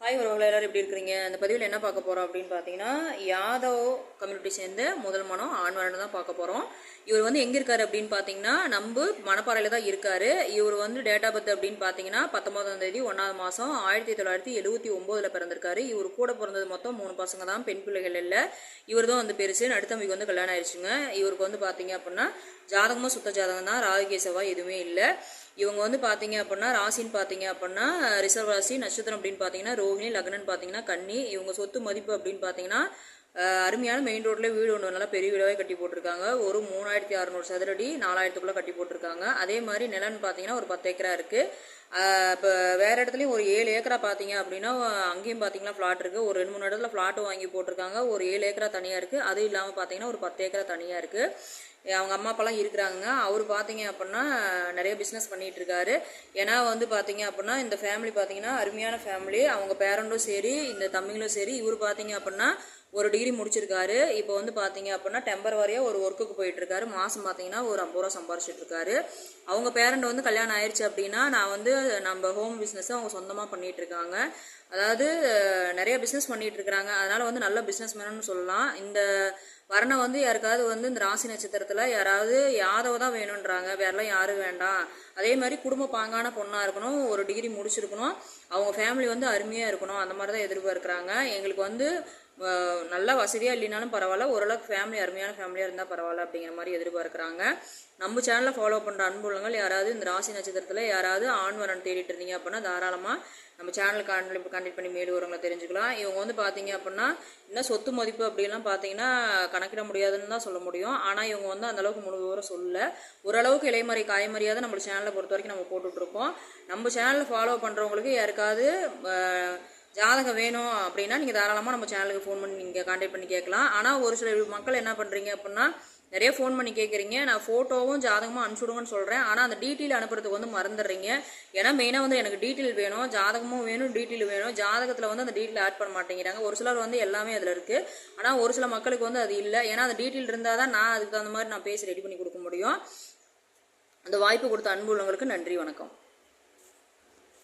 Hi உறவுகள் எல்லாரும் எப்படி இருக்கிறீங்க? அந்த பதிவில் என்ன பார்க்க போகிறோம் அப்படின்னு பார்த்தீங்கன்னா, யாதவ் கம்யூனிட்டி சேர்ந்த முதல் மனம் ஆண்மரன் தான் பார்க்க போகிறோம். இவர் வந்து எங்கே இருக்காரு அப்படின்னு பார்த்தீங்கன்னா, நம்ம மணப்பாறையில் தான் இருக்காரு. இவர் வந்து டேட்டா பர்த் அப்படின்னு பார்த்தீங்கன்னா 19ஆம் தேதி 1ஆவது மாதம் 1979 பிறந்திருக்காரு. இவர் கூட பிறந்தது மொத்தம் 3 பசங்க தான், பெண் பிள்ளைகள் இல்லை. இவர் தான் வந்து பெருசு. நடுத்தம்பிக்கு வந்து கல்யாணம் ஆயிடுச்சுங்க. இவருக்கு வந்து பார்த்தீங்க அப்படின்னா ஜாதகமும் சுத்த ஜாதகம் தான், ராகு கேசவா எதுவுமே இல்லை. இவங்க வந்து பார்த்தீங்க அப்படின்னா ராசின்னு பார்த்தீங்க அப்படின்னா ரிசர்வ் ராசி, நட்சத்திரம் அப்படின்னு பார்த்தீங்கன்னா ரோஹிணி, லக்னன்னு பார்த்தீங்கன்னா கன்னி. இவங்க சொத்து மதிப்பு அப்படின்னு பார்த்தீங்கன்னா அருமையான மெயின் ரோட்டில் வீடு ஒன்று நல்லா பெரிய வீடாகவே கட்டி போட்டிருக்காங்க. ஒரு 3600 சதுரடி 4000க்குள்ளே கட்டி போட்டிருக்காங்க. அதே மாதிரி நிலன்னு பார்த்தீங்கன்னா ஒரு 10 ஏக்கரா இருக்குது. இப்போ வேறு இடத்துலையும் ஒரு 7 ஏக்கரா பார்த்தீங்க அப்படின்னா அங்கேயும் பார்த்தீங்கன்னா ஃப்ளாட் இருக்குது. ஒரு 2-3 இடத்துல ஃப்ளாட்டு வாங்கி போட்டிருக்காங்க. ஒரு 7 ஏக்கரா தனியாக இருக்குது. அது இல்லாமல் பார்த்தீங்கன்னா ஒரு 10 ஏக்கரா தனியாக இருக்குது. அவங்க அம்மா அப்பாலாம் இருக்கிறாங்க. அவர் பார்த்தீங்க அப்படின்னா நிறைய பிஸ்னஸ் பண்ணிகிட்டு இருக்காரு. ஏன்னா வந்து பார்த்தீங்க அப்படின்னா இந்த ஃபேமிலி பார்த்தீங்கன்னா அருமையான ஃபேமிலி. அவங்க பேரண்ட்டும் சரி, இந்த தம்பிங்களும் சரி. இவர் பார்த்தீங்க அப்படின்னா ஒரு டிகிரி முடிச்சிருக்காரு. இப்போ வந்து பார்த்தீங்க அப்படின்னா டெம்பரவரியாக ஒரு ஒர்க்குக்கு போயிட்டு இருக்காரு. மாதம் பார்த்தீங்கன்னா ஒரு 50 ரூபா சம்பாரிச்சிட்டு இருக்காரு. அவங்க பேரண்ட் வந்து கல்யாணம் ஆயிடுச்சு அப்படின்னா நான் வந்து நம்ம ஹோம் பிஸ்னஸ் அவங்க சொந்தமாக பண்ணிட்டு இருக்காங்க. அதாவது நிறைய பிஸ்னஸ் பண்ணிட்டு இருக்கிறாங்க. அதனால வந்து நல்ல பிஸ்னஸ் மேனு சொல்லலாம். இந்த வரணை வந்து யாருக்காவது வந்து இந்த ராசி நட்சத்திரத்தில் யாராவது யாதவ தான் வேணுன்றாங்க, வேறெல்லாம் யாரும் வேண்டாம். அதே மாதிரி குடும்ப பாங்கான பொண்ணாக இருக்கணும், ஒரு டிகிரி முடிச்சிருக்கணும், அவங்க ஃபேமிலி வந்து அருமையாக இருக்கணும், அந்த மாதிரி தான் எதிர்பார்க்குறாங்க. எங்களுக்கு வந்து நல்லா வசதியாக இல்லைனாலும் பரவாயில்ல, ஓரளவுக்கு ஃபேமிலி அருமையான ஃபேமிலியாக இருந்தால் பரவாயில்ல அப்படிங்கிற மாதிரி எதிர்பார்க்குறாங்க. நம்ம சேனலை ஃபாலோ பண்ணுற அன்புள்ளங்கள் யாராவது இந்த ராசி நட்சத்திரத்தில் யாராவது ஆண் வரன் தேடிட்டு இருந்தீங்க அப்படின்னா தாராளமாக நம்ம சேனலுக்கு கான்டெக்ட் பண்ணி மேல் விவரங்களை தெரிஞ்சுக்கலாம். இவங்க வந்து பார்த்தீங்க அப்படின்னா இன்னும் சொத்து மதிப்பு அப்படிலாம் பார்த்தீங்கன்னா கணக்கிட முடியாதுன்னு தான் சொல்ல முடியும். ஆனால் இவங்க வந்து அந்தளவுக்கு முழு விவரம் சொல்லலை. ஓரளவுக்கு இலைமறை காய்மறியாத நம்ம சேனலை பொறுத்த வரைக்கும் நம்ம போட்டுட்ருக்கோம். நம்ம சேனலில் ஃபாலோ பண்ணுறவங்களுக்கு யாருக்காவது ஜாதகம் வேணும் அப்படின்னா நீங்கள் தாராளமாக நம்ம சேனலுக்கு ஃபோன் பண்ணி நீங்கள் கான்டெக்ட் பண்ணி கேட்கலாம். ஆனால் ஒரு சில மக்கள் என்ன பண்ணுறீங்க அப்படின்னா நிறைய ஃபோன் பண்ணி கேட்குறீங்க, நான் ஃபோட்டோவும் ஜாதகமும் அனுப்பிச்சுடுங்கன்னு சொல்கிறேன். ஆனால் அந்த டீட்டெயில் அனுப்புறதுக்கு வந்து மறந்துடுறீங்க. ஏன்னா மெயினாக வந்து எனக்கு டீட்டெயில் வேணும், ஜாதகமும் வேணும், டீட்டெயில் வேணும். ஜாதகத்தில் வந்து அந்த டீட்டெயில் ஆட் பண்ண மாட்டேங்கிறாங்க. ஒரு சிலர் வந்து எல்லாமே அதில் இருக்குது. ஆனால் ஒரு சில மக்களுக்கு வந்து அது இல்லை. ஏன்னா அந்த டீட்டெயில் இருந்தால் தான் நான் அதுக்கு தகுந்த மாதிரி நான் பேசி ரெடி பண்ணி கொடுக்க முடியும். அந்த வாய்ப்பு கொடுத்த அன்பு உள்ளவங்களுக்கு நன்றி, வணக்கம்.